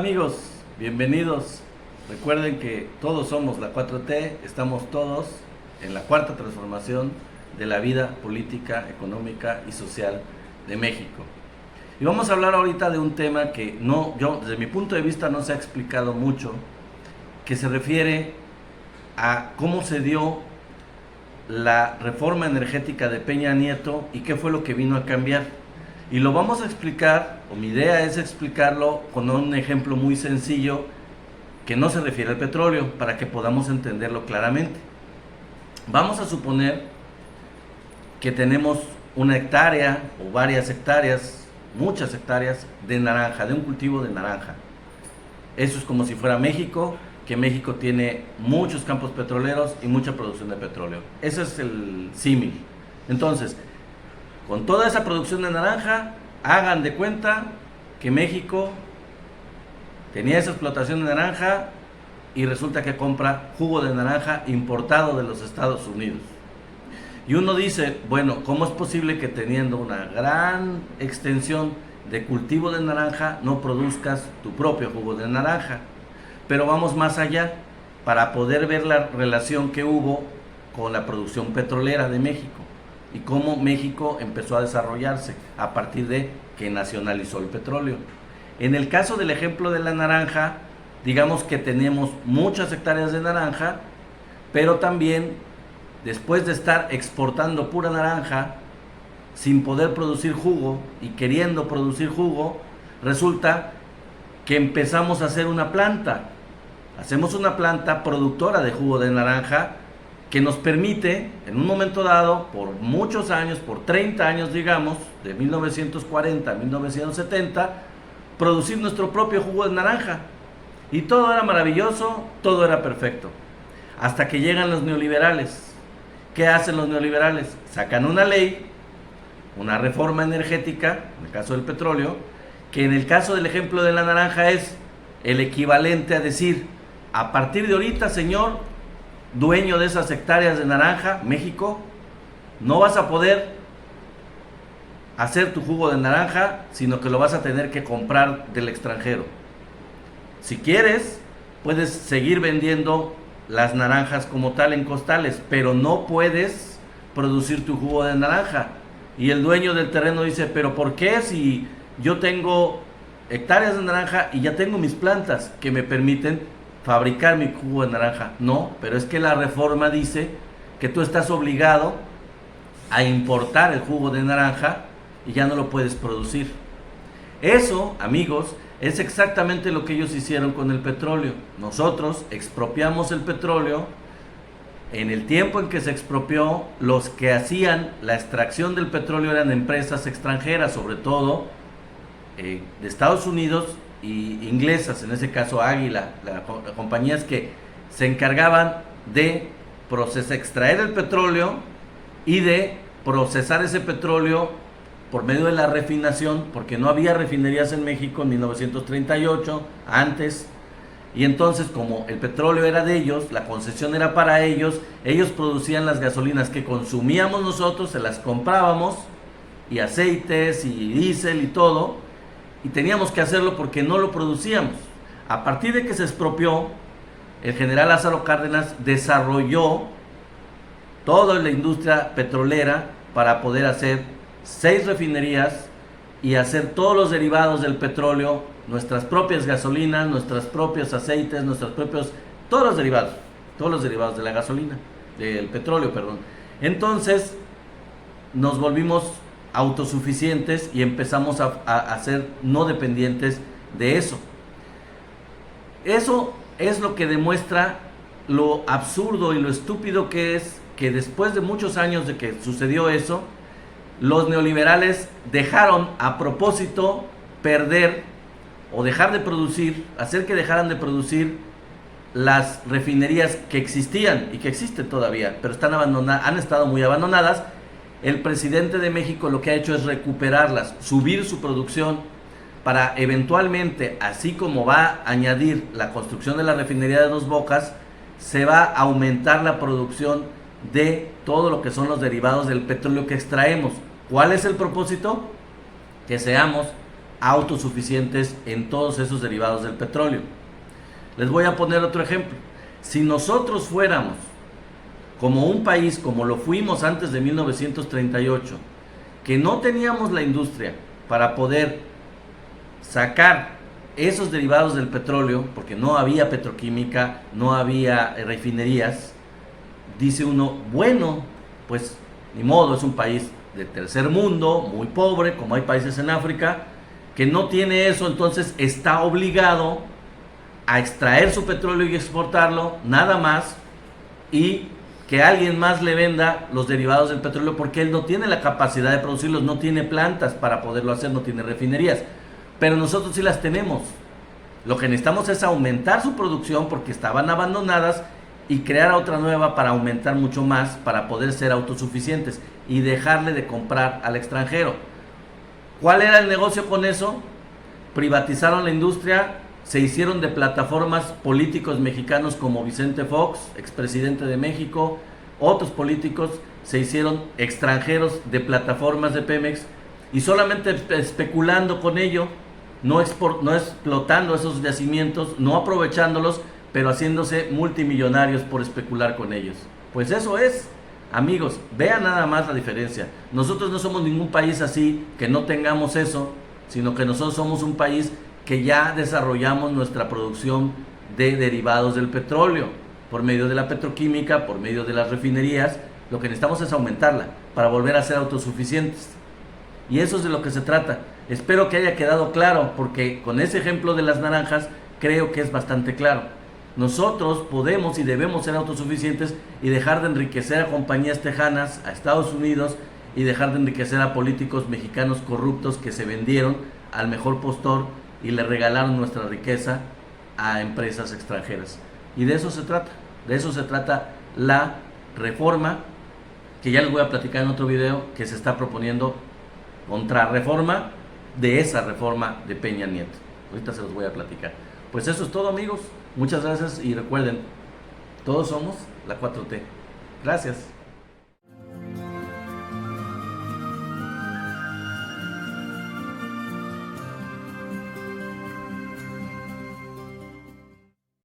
amigos, bienvenidos. Recuerden que todos somos la 4T, estamos todos en la cuarta transformación de la vida política, económica y social de México. Y vamos a hablar ahorita de un tema que desde mi punto de vista no se ha explicado mucho, que se refiere a cómo se dio la reforma energética de Peña Nieto y qué fue lo que vino a cambiar. Y lo vamos a explicar, o mi idea es explicarlo con un ejemplo muy sencillo que no se refiere al petróleo, para que podamos entenderlo claramente. Vamos a suponer que tenemos una hectárea o varias hectáreas, muchas hectáreas de naranja, de un cultivo de naranja. Eso es como si fuera México, que México tiene muchos campos petroleros y mucha producción de petróleo. Ese es el símil. Entonces, con toda esa producción de naranja, hagan de cuenta que México tenía esa explotación de naranja y resulta que compra jugo de naranja importado de los Estados Unidos. Y uno dice, bueno, ¿cómo es posible que teniendo una gran extensión de cultivo de naranja no produzcas tu propio jugo de naranja? Pero vamos más allá para poder ver la relación que hubo con la producción petrolera de México y cómo México empezó a desarrollarse a partir de que nacionalizó el petróleo. En el caso del ejemplo de la naranja, digamos que tenemos muchas hectáreas de naranja, pero también después de estar exportando pura naranja sin poder producir jugo y queriendo producir jugo, resulta que empezamos a hacer una planta. Hacemos una planta productora de jugo de naranja que nos permite, en un momento dado, por muchos años, por 30 años digamos, de 1940 a 1970, producir nuestro propio jugo de naranja. Y todo era maravilloso, todo era perfecto. Hasta que llegan los neoliberales. ¿Qué hacen los neoliberales? Sacan una ley, una reforma energética, en el caso del petróleo, que en el caso del ejemplo de la naranja es el equivalente a decir, a partir de ahorita, señor dueño de esas hectáreas de naranja, México, no vas a poder hacer tu jugo de naranja, sino que lo vas a tener que comprar del extranjero. Si quieres, puedes seguir vendiendo las naranjas como tal en costales, pero no puedes producir tu jugo de naranja. Y el dueño del terreno dice, pero ¿por qué si yo tengo hectáreas de naranja y ya tengo mis plantas que me permiten fabricar mi jugo de naranja? No, pero es que la reforma dice que tú estás obligado a importar el jugo de naranja y ya no lo puedes producir. Eso, amigos, es exactamente lo que ellos hicieron con el petróleo. Nosotros expropiamos el petróleo. En el tiempo en que se expropió, los que hacían la extracción del petróleo eran empresas extranjeras, sobre todo de Estados Unidos y inglesas, en ese caso Águila, compañías que se encargaban de extraer el petróleo y de procesar ese petróleo por medio de la refinación, porque no había refinerías en México en 1938, antes, y entonces como el petróleo era de ellos, la concesión era para ellos, ellos producían las gasolinas que consumíamos nosotros, se las comprábamos, y aceites y diésel y todo, y teníamos que hacerlo porque no lo producíamos. A partir de que se expropió, el general Lázaro Cárdenas desarrolló toda la industria petrolera para poder hacer 6 refinerías y hacer todos los derivados del petróleo, nuestras propias gasolinas, nuestros propios aceites, todos los derivados de la gasolina, del petróleo, perdón. Entonces nos volvimos autosuficientes y empezamos a ser no dependientes de eso. Eso es lo que demuestra lo absurdo y lo estúpido que es que después de muchos años de que sucedió eso, los neoliberales dejaron a propósito perder o dejar de producir, hacer que dejaran de producir las refinerías que existían y que existen todavía, pero han estado muy abandonadas. El presidente de México lo que ha hecho es recuperarlas, subir su producción para eventualmente, así como va a añadir la construcción de la refinería de Dos Bocas, se va a aumentar la producción de todo lo que son los derivados del petróleo que extraemos. ¿Cuál es el propósito? Que seamos autosuficientes en todos esos derivados del petróleo. Les voy a poner otro ejemplo. Si nosotros fuéramos como un país, como lo fuimos antes de 1938, que no teníamos la industria para poder sacar esos derivados del petróleo, porque no había petroquímica, no había refinerías, dice uno, bueno, pues ni modo, es un país de tercer mundo, muy pobre, como hay países en África, que no tiene eso, entonces está obligado a extraer su petróleo y exportarlo, nada más, y que alguien más le venda los derivados del petróleo, porque él no tiene la capacidad de producirlos, no tiene plantas para poderlo hacer, no tiene refinerías, pero nosotros sí las tenemos. Lo que necesitamos es aumentar su producción porque estaban abandonadas y crear otra nueva para aumentar mucho más, para poder ser autosuficientes y dejarle de comprar al extranjero. ¿Cuál era el negocio con eso? Privatizaron la industria, se hicieron de plataformas políticos mexicanos como Vicente Fox, expresidente de México, otros políticos se hicieron extranjeros de plataformas de Pemex y solamente especulando con ello, no explotando esos yacimientos, no aprovechándolos, pero haciéndose multimillonarios por especular con ellos. Pues eso es, amigos, vean nada más la diferencia. Nosotros no somos ningún país así que no tengamos eso, sino que nosotros somos un país que ya desarrollamos nuestra producción de derivados del petróleo, por medio de la petroquímica, por medio de las refinerías. Lo que necesitamos es aumentarla para volver a ser autosuficientes. Y eso es de lo que se trata. Espero que haya quedado claro, porque con ese ejemplo de las naranjas creo que es bastante claro. Nosotros podemos y debemos ser autosuficientes y dejar de enriquecer a compañías tejanas, a Estados Unidos, y dejar de enriquecer a políticos mexicanos corruptos que se vendieron al mejor postor y le regalaron nuestra riqueza a empresas extranjeras. Y de eso se trata la reforma, que ya les voy a platicar en otro video, que se está proponiendo contrarreforma de esa reforma de Peña Nieto. Ahorita se los voy a platicar. Pues eso es todo, amigos. Muchas gracias y recuerden, todos somos la 4T. Gracias.